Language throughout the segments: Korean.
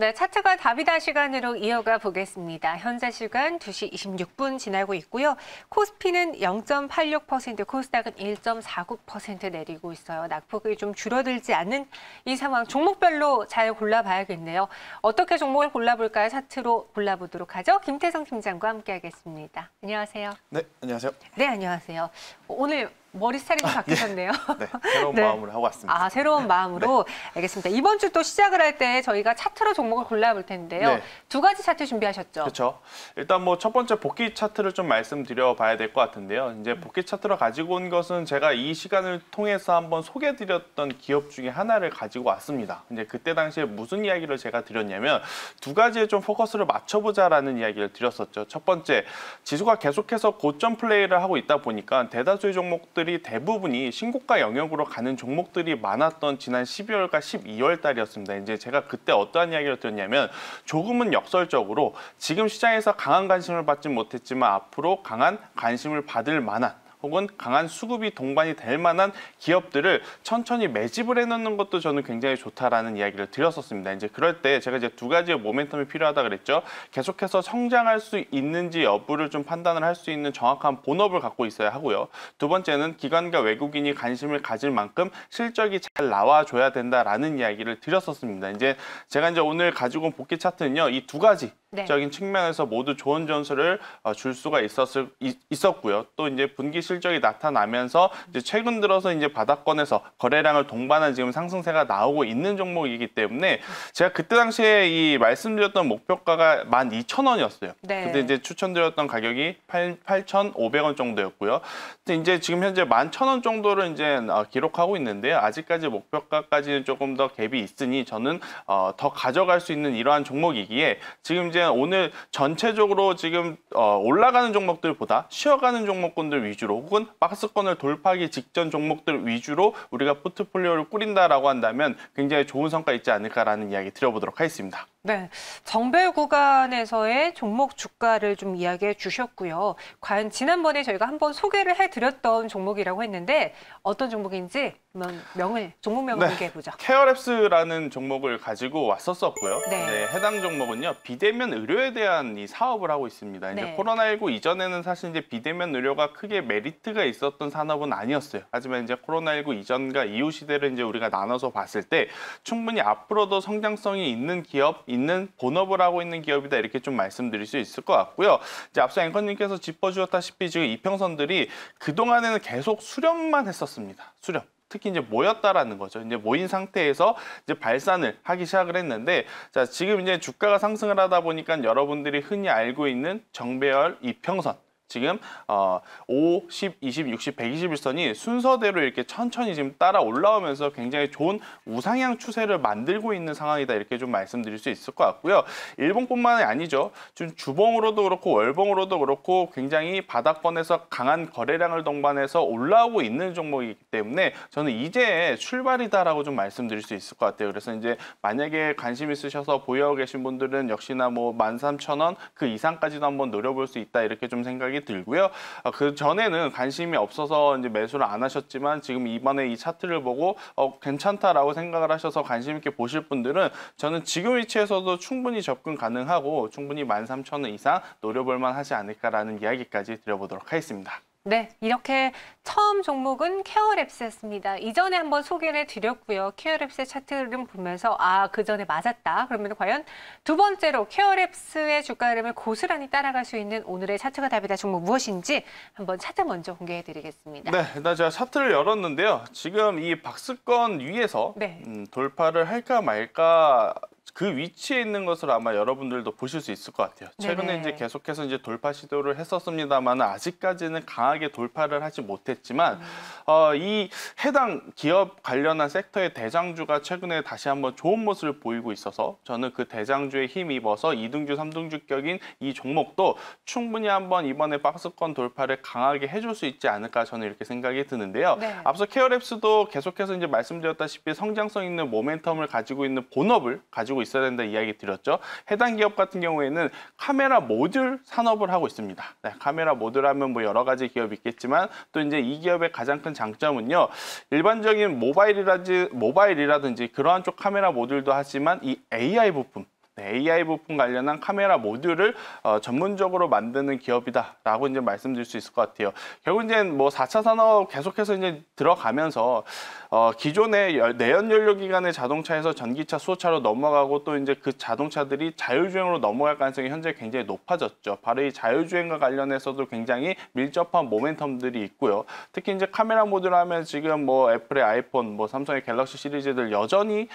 네, 차트가 답이다 시간으로 이어가 보겠습니다. 현재 시간 2시 26분 지나고 있고요. 코스피는 0.86%, 코스닥은 1.49% 내리고 있어요. 낙폭이 좀 줄어들지 않는 이 상황, 종목별로 잘 골라봐야겠네요. 어떻게 종목을 골라볼까요? 차트로 골라보도록 하죠. 김태성 팀장과 함께하겠습니다. 안녕하세요. 네, 안녕하세요. 네, 안녕하세요. 오늘 머리 스타일이 좀 바뀌셨네요. 네, 새로운 네. 마음으로 하고 왔습니다. 아, 새로운 마음으로. 네. 알겠습니다. 이번 주 또 시작을 할 때 저희가 차트로 종목을 골라볼 텐데요. 네. 두 가지 차트 준비하셨죠? 그렇죠. 일단 뭐 첫 번째 복귀 차트를 좀 말씀드려 봐야 될 것 같은데요. 이제 복귀 차트로 가지고 온 것은 제가 이 시간을 통해서 한번 소개드렸던 기업 중에 하나를 가지고 왔습니다. 이제 그때 당시에 무슨 이야기를 제가 드렸냐면 두 가지에 좀 포커스를 맞춰보자라는 이야기를 드렸었죠. 첫 번째, 지수가 계속해서 고점 플레이를 하고 있다 보니까 대다수의 종목들이 대부분이 신고가 영역으로 가는 종목들이 많았던 지난 12월과 12월 달이었습니다. 이제 제가 그때 어떠한 이야기를 드렸냐면 조금은 역설적으로 지금 시장에서 강한 관심을 받지 못했지만 앞으로 강한 관심을 받을 만한 혹은 강한 수급이 동반이 될 만한 기업들을 천천히 매집을 해놓는 것도 저는 굉장히 좋다라는 이야기를 드렸었습니다. 이제 그럴 때 제가 이제 두 가지의 모멘텀이 필요하다 그랬죠. 계속해서 성장할 수 있는지 여부를 좀 판단을 할 수 있는 정확한 본업을 갖고 있어야 하고요. 두 번째는 기관과 외국인이 관심을 가질 만큼 실적이 잘 나와줘야 된다라는 이야기를 드렸었습니다. 이제 제가 이제 오늘 가지고 온 복귀 차트는요, 이 두 가지. 네. 적인 측면에서 모두 좋은 전술을 줄 수가 있었고요. 또 이제 분기 실적이 나타나면서 이제 최근 들어서 이제 바닥권에서 거래량을 동반한 지금 상승세가 나오고 있는 종목이기 때문에 제가 그때 당시에 이 말씀드렸던 목표가가 12,000원이었어요. 네. 그때 이제 추천드렸던 가격이 8,500원 정도였고요. 근데 이제 지금 현재 11,000원 정도를 이제 기록하고 있는데요. 아직까지 목표가까지는 조금 더 갭이 있으니 저는 더 가져갈 수 있는 이러한 종목이기에 지금 이제 오늘 전체적으로 지금 올라가는 종목들보다 쉬어가는 종목군들 위주로 혹은 박스권을 돌파하기 직전 종목들 위주로 우리가 포트폴리오를 꾸린다라고 한다면 굉장히 좋은 성과 있지 않을까라는 이야기 드려보도록 하겠습니다. 네, 정배 구간에서의 종목 주가를 좀 이야기해 주셨고요. 과연 지난번에 저희가 한번 소개를 해드렸던 종목이라고 했는데 어떤 종목인지 한번 종목명을 공개해 보죠. 케어랩스라는 종목을 가지고 왔었고요. 네. 네, 해당 종목은요, 비대면 의료에 대한 이 사업을 하고 있습니다. 이제 네. 코로나19 이전에는 사실 이제 비대면 의료가 크게 메리트가 있었던 산업은 아니었어요. 하지만 이제 코로나19 이전과 이후 시대를 이제 우리가 나눠서 봤을 때 충분히 앞으로도 성장성이 있는 기업, 있는 본업을 하고 있는 기업이다 이렇게 좀 말씀드릴 수 있을 것 같고요. 이제 앞서 앵커님께서 짚어주셨다시피 지금 이평선들이 그동안에는 계속 수렴만 했었습니다. 수렴. 특히 이제 모였다라는 거죠. 이제 모인 상태에서 이제 발산을 하기 시작을 했는데, 자, 지금 이제 주가가 상승을 하다 보니까 여러분들이 흔히 알고 있는 정배열 이평선. 지금 5, 10, 20, 60, 121선이 순서대로 이렇게 천천히 지금 따라 올라오면서 굉장히 좋은 우상향 추세를 만들고 있는 상황이다 이렇게 좀 말씀드릴 수 있을 것 같고요. 일봉뿐만이 아니죠. 지금 주봉으로도 그렇고 월봉으로도 그렇고 굉장히 바닥권에서 강한 거래량을 동반해서 올라오고 있는 종목이기 때문에 저는 이제 출발이다라고 좀 말씀드릴 수 있을 것 같아요. 그래서 이제 만약에 관심 있으셔서 보유하고 계신 분들은 역시나 뭐 13,000원 그 이상까지도 한번 노려볼 수 있다 이렇게 좀 생각이 들고요. 그 전에는 관심이 없어서 이제 매수를 안 하셨지만 지금 이번에 이 차트를 보고 괜찮다라고 생각을 하셔서 관심 있게 보실 분들은 저는 지금 위치에서도 충분히 접근 가능하고 충분히 13,000원 이상 노려볼 만하지 않을까라는 이야기까지 드려보도록 하겠습니다. 네, 이렇게 처음 종목은 케어랩스였습니다. 이전에 한번 소개를 드렸고요. 케어랩스의 차트를 보면서 그 전에 맞았다. 그러면 과연 두 번째로 케어랩스의 주가 흐름을 고스란히 따라갈 수 있는 오늘의 차트가 답이다 종목 무엇인지 한번 차트 먼저 공개해 드리겠습니다. 네, 일단 제가 차트를 열었는데요. 지금 이 박스권 위에서 네. 돌파를 할까 말까 그 위치에 있는 것을 아마 여러분들도 보실 수 있을 것 같아요. 최근에 네네. 이제 계속해서 이제 돌파 시도를 했었습니다만 아직까지는 강하게 돌파를 하지 못했지만 이 해당 기업 관련한 섹터의 대장주가 최근에 다시 한번 좋은 모습을 보이고 있어서 저는 그 대장주에 힘입어서 2등주, 3등주격인 이 종목도 충분히 한번 이번에 박스권 돌파를 강하게 해줄 수 있지 않을까 저는 이렇게 생각이 드는데요. 네. 앞서 케어랩스도 계속해서 이제 말씀드렸다시피 성장성 있는 모멘텀을 가지고 있는 본업을 가지고 있어야 된다 이야기 드렸죠. 해당 기업 같은 경우에는 카메라 모듈 산업을 하고 있습니다. 네, 카메라 모듈하면 뭐 여러 가지 기업이 있겠지만 또 이제 이 기업의 가장 큰 장점은요. 일반적인 모바일이라든지 그러한 쪽 카메라 모듈도 하지만 이 AI 부품 AI 부품 관련한 카메라 모듈을 전문적으로 만드는 기업이다라고 이제 말씀드릴 수 있을 것 같아요. 결국 이제 뭐 4차 산업 계속해서 이제 들어가면서 기존의 내연 연료 기관의 자동차에서 전기차, 수소차로 넘어가고 또 이제 그 자동차들이 자율주행으로 넘어갈 가능성이 현재 굉장히 높아졌죠. 바로 이 자율주행과 관련해서도 굉장히 밀접한 모멘텀들이 있고요. 특히 이제 카메라 모듈 하면 지금 뭐 애플의 아이폰, 뭐 삼성의 갤럭시 시리즈들 여전히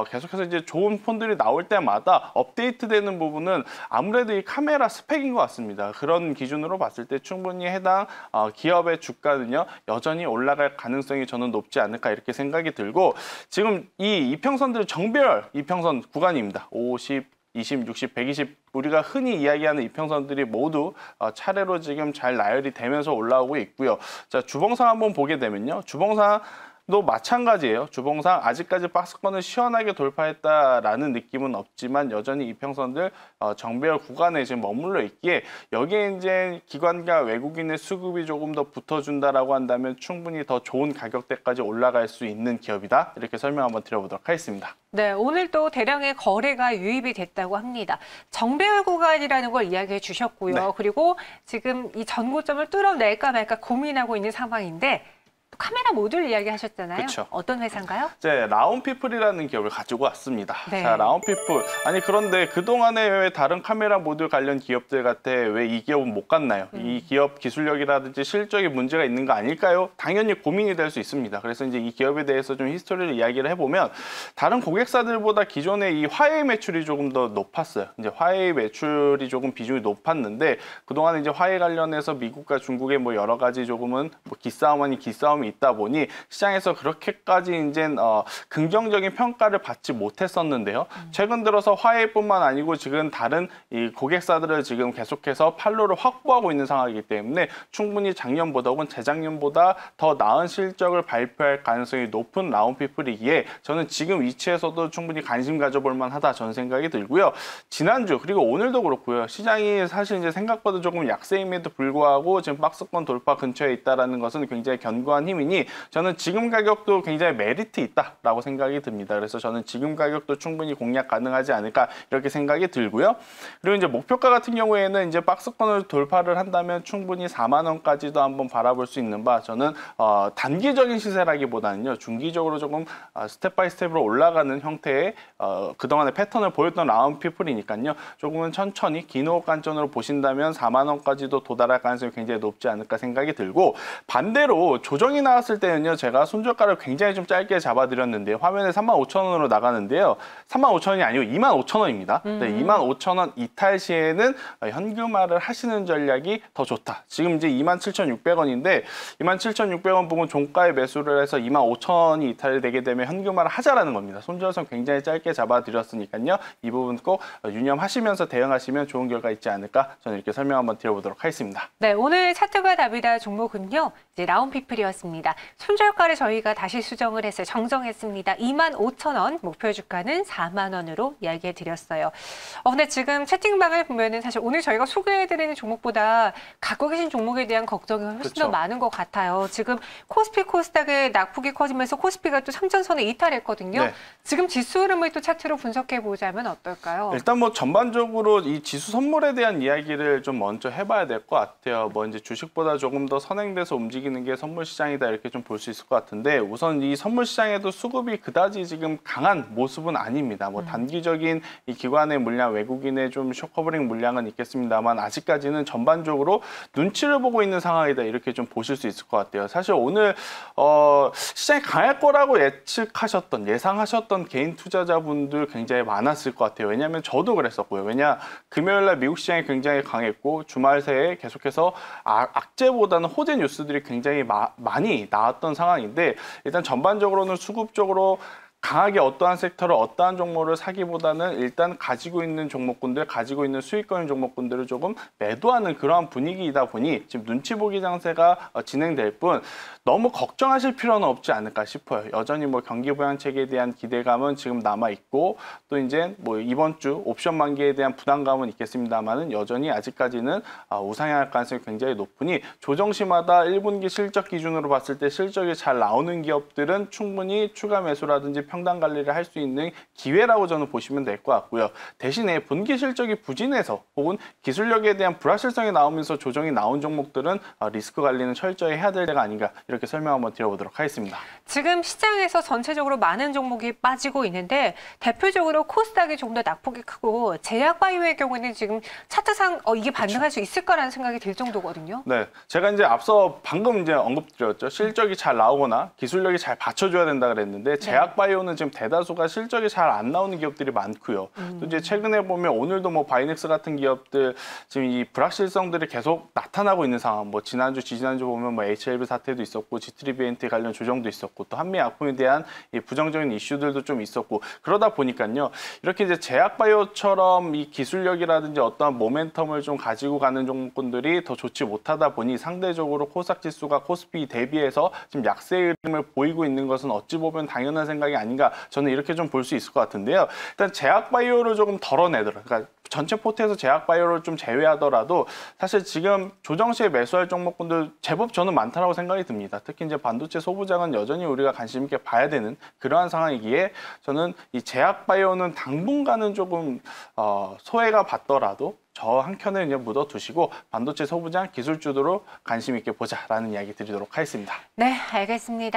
계속해서 이제 좋은 폰들이 나올 때마다 업데이트되는 부분은 아무래도 이 카메라 스펙인 것 같습니다. 그런 기준으로 봤을 때 충분히 해당 기업의 주가는요 여전히 올라갈 가능성이 저는 높지 않을까 이렇게 생각이 들고, 지금 이 이평선들 정배열 이평선 구간입니다. 50, 20, 60, 120 우리가 흔히 이야기하는 이평선들이 모두 차례로 지금 잘 나열이 되면서 올라오고 있고요. 자, 주봉상 한번 보게 되면요. 주봉상도 마찬가지예요. 주봉상 아직까지 박스권을 시원하게 돌파했다라는 느낌은 없지만 여전히 이평선들 정배열 구간에 지금 머물러 있기에 여기에 이제 기관과 외국인의 수급이 조금 더 붙어준다라고 한다면 충분히 더 좋은 가격대까지 올라갈 수 있는 기업이다. 이렇게 설명 한번 드려보도록 하겠습니다. 네, 오늘 또 대량의 거래가 유입이 됐다고 합니다. 정배열 구간이라는 걸 이야기해 주셨고요. 네. 그리고 지금 이 전고점을 뚫어낼까 말까 고민하고 있는 상황인데 또 카메라 모듈 이야기하셨잖아요. 그쵸. 어떤 회사인가요? 이제 라운피플이라는 기업을 가지고 왔습니다. 네. 자, 라운피플. 아니 그런데 그동안에 왜 다른 카메라 모듈 관련 기업들 같아 왜 이 기업은 못 갔나요? 이 기업 기술력이라든지 실적에 문제가 있는 거 아닐까요? 당연히 고민이 될 수 있습니다. 그래서 이제 이 기업에 대해서 좀 히스토리를 이야기를 해보면 다른 고객사들보다 기존에 이 화웨이 매출이 조금 더 높았어요. 이제 화웨이 매출이 조금 비중이 높았는데 그동안 이제 화웨이 관련해서 미국과 중국의 뭐 여러 가지 조금은 뭐 기싸움 아닌 기싸움이 있다 보니 시장에서 그렇게까지 이제 긍정적인 평가를 받지 못했었는데요. 최근 들어서 화웨이뿐만 아니고 지금 다른 이 고객사들을 지금 계속해서 판로를 확보하고 있는 상황이기 때문에 충분히 작년보다 혹은 재작년보다 더 나은 실적을 발표할 가능성이 높은 라운피플이기에 저는 지금 위치에서도 충분히 관심 가져볼 만하다 저는 생각이 들고요. 지난주 그리고 오늘도 그렇고요. 시장이 사실 이제 생각보다 조금 약세임에도 불구하고 지금 박스권 돌파 근처에 있다라는 것은 굉장히 견고한 힘이니 저는 지금 가격도 굉장히 메리트 있다라고 생각이 듭니다. 그래서 저는 지금 가격도 충분히 공략 가능하지 않을까 이렇게 생각이 들고요. 그리고 이제 목표가 같은 경우에는 이제 박스권을 돌파를 한다면 충분히 4만 원까지도 한번 바라볼 수 있는 바 저는 단기적인 시세라기보다는요 중기적으로 조금 스텝 바이 스텝으로 올라가는 형태의 그동안의 패턴을 보였던 라운피플이니까요 조금은 천천히 긴 호흡 관점으로 보신다면 4만 원까지도 도달할 가능성이 굉장히 높지 않을까 생각이 들고, 반대로 조정이 나왔을 때는요 제가 손절가를 굉장히 좀 짧게 잡아드렸는데요. 화면에 35,000원으로 나가는데요. 35,000원이 아니고 25,000원입니다. 네, 25,000원 이탈 시에는 현금화를 하시는 전략이 더 좋다. 지금 이제 27,600원인데 27,600원 부분 종가에 매수를 해서 25,000원이 이탈이 되게 되면 현금화를 하자라는 겁니다. 손절선 굉장히 짧게 잡아드렸으니까요. 이 부분 꼭 유념하시면서 대응하시면 좋은 결과 있지 않을까 저는 이렇게 설명 한번 드려보도록 하겠습니다. 네, 오늘 차트가 답이다 종목은요. 이제 라운피플이었습니다. 손절가를 저희가 다시 수정을 해서 정정했습니다. 25,000원, 목표 주가는 4만 원으로 이야기해 드렸어요. 근데 지금 채팅방을 보면은 사실 오늘 저희가 소개해드리는 종목보다 갖고 계신 종목에 대한 걱정이 훨씬 그쵸. 더 많은 것 같아요. 지금 코스피, 코스닥의 낙폭이 커지면서 코스피가 또 3천선에 이탈했거든요. 네. 지금 지수 흐름을 또 차트로 분석해 보자면 어떨까요? 일단 뭐 전반적으로 이 지수 선물에 대한 이야기를 좀 먼저 해봐야 될 것 같아요. 뭐 이제 주식보다 조금 더 선행돼서 움직이는 게 선물 시장이다 이렇게 좀 볼 수 있을 것 같은데, 우선 이 선물 시장에도 수급이 그다지 지금 강한 모습은 아닙니다. 뭐 단기적인 이 기관의 물량, 외국인의 좀 숏커버링 물량은 있겠습니다만 아직까지는 전반적으로 눈치를 보고 있는 상황이다 이렇게 좀 보실 수 있을 것 같아요. 사실 오늘 시장이 강할 거라고 예상하셨던 개인 투자자분들 굉장히 많았을 것 같아요. 왜냐하면 저도 그랬었고요. 왜냐 금요일날 미국 시장이 굉장히 강했고 주말 새에 계속해서 악재보다는 호재 뉴스들이 굉장히 많이 나왔던 상황인데, 일단 전반적으로는 수급적으로 강하게 어떠한 섹터를 어떠한 종목을 사기보다는 일단 가지고 있는 종목군들, 가지고 있는 수익권인 종목군들을 조금 매도하는 그러한 분위기이다 보니 지금 눈치 보기 장세가 진행될 뿐 너무 걱정하실 필요는 없지 않을까 싶어요. 여전히 뭐 경기 부양책에 대한 기대감은 지금 남아 있고 또 이제 뭐 이번 주 옵션 만기에 대한 부담감은 있겠습니다만은 여전히 아직까지는 우상향할 가능성이 굉장히 높으니 조정시마다 1분기 실적 기준으로 봤을 때 실적이 잘 나오는 기업들은 충분히 추가 매수라든지 평단 관리를 할 수 있는 기회라고 저는 보시면 될 것 같고요. 대신에 분기 실적이 부진해서 혹은 기술력에 대한 불확실성이 나오면서 조정이 나온 종목들은 리스크 관리는 철저히 해야 될 때가 아닌가 이렇게 설명 한번 드려보도록 하겠습니다. 지금 시장에서 전체적으로 많은 종목이 빠지고 있는데 대표적으로 코스닥이 좀 더 낙폭이 크고 제약바이오의 경우에는 지금 차트상 이게 반등할 수 있을 거라는 생각이 들 정도거든요. 네, 제가 이제 앞서 방금 이제 언급드렸죠. 실적이 잘 나오거나 기술력이 잘 받쳐줘야 된다 그랬는데 제약바이오는 지금 대다수가 실적이 잘 안 나오는 기업들이 많고요. 또 이제 최근에 보면 오늘도 뭐 바이넥스 같은 기업들 지금 이 불확실성들이 계속 나타나고 있는 상황. 뭐 지난주, 지지난주 보면 뭐 HLB 사태도 있었고 G3BNT 관련 조정도 있었고 또 한미약품에 대한 이 부정적인 이슈들도 좀 있었고 그러다 보니까요. 이렇게 이제 제약바이오처럼 이 기술력이라든지 어떠한 모멘텀을 좀 가지고 가는 종목군들이 더 좋지 못하다 보니 상대적으로 코스닥 지수가 코스피 대비해서 지금 약세 흐름을 보이고 있는 것은 어찌 보면 당연한 생각이 아닌가 저는 이렇게 좀 볼 수 있을 것 같은데요. 일단 제약바이오를 조금 덜어내더라고요. 그러니까 전체 포트에서 제약바이오를 좀 제외하더라도 사실 지금 조정 시에 매수할 종목군들 제법 저는 많다라고 생각이 듭니다. 특히 이제 반도체 소부장은 여전히 우리가 관심 있게 봐야 되는 그러한 상황이기에 저는 이 제약바이오는 당분간은 조금 소외가 받더라도 저 한켠에 이제 묻어두시고 반도체 소부장 기술주도로 관심 있게 보자라는 이야기 드리도록 하겠습니다. 네, 알겠습니다.